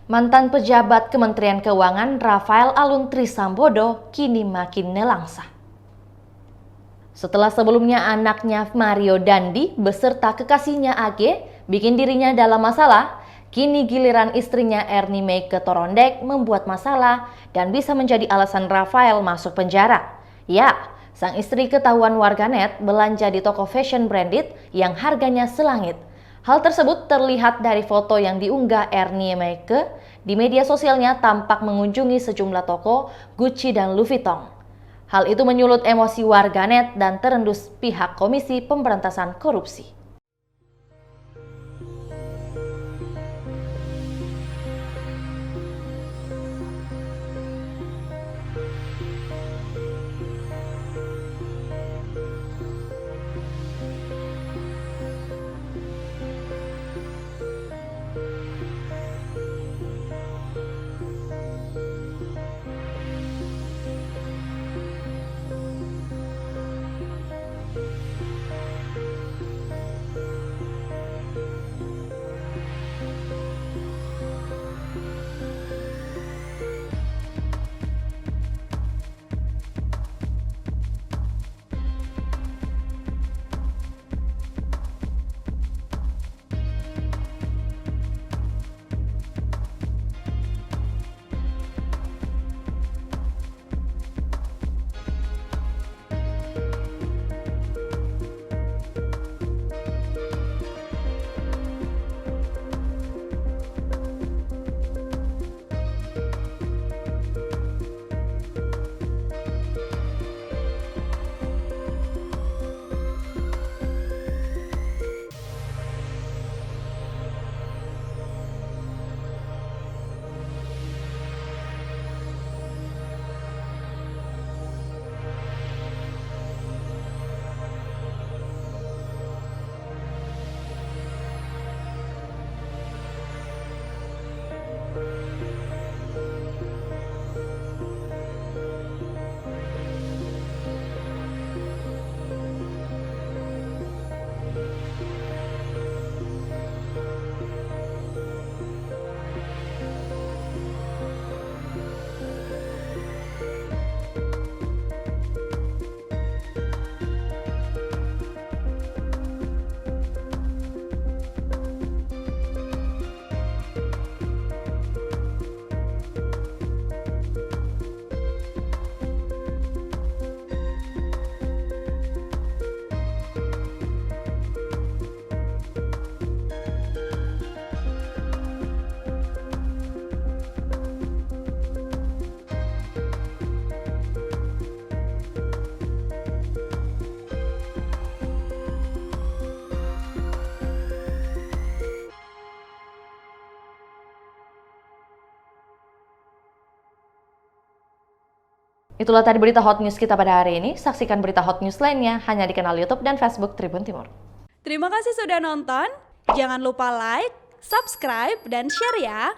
Mantan pejabat Kementerian Keuangan Rafael Alun Trisambodo kini makin nelangsa. Setelah sebelumnya anaknya Mario Dandi beserta kekasihnya AG bikin dirinya dalam masalah, kini giliran istrinya Ernie Meike Torondek membuat masalah dan bisa menjadi alasan Rafael masuk penjara. Ya, sang istri ketahuan warganet belanja di toko fashion branded yang harganya selangit. Hal tersebut terlihat dari foto yang diunggah Ernie Meike di media sosialnya tampak mengunjungi sejumlah toko Gucci dan Louis Vuitton. Hal itu menyulut emosi warganet dan terendus pihak Komisi Pemberantasan Korupsi. Itulah tadi berita hot news kita pada hari ini. Saksikan berita hot news lainnya hanya di kanal YouTube dan Facebook Tribun Timur. Terima kasih sudah nonton. Jangan lupa like, subscribe, dan share ya.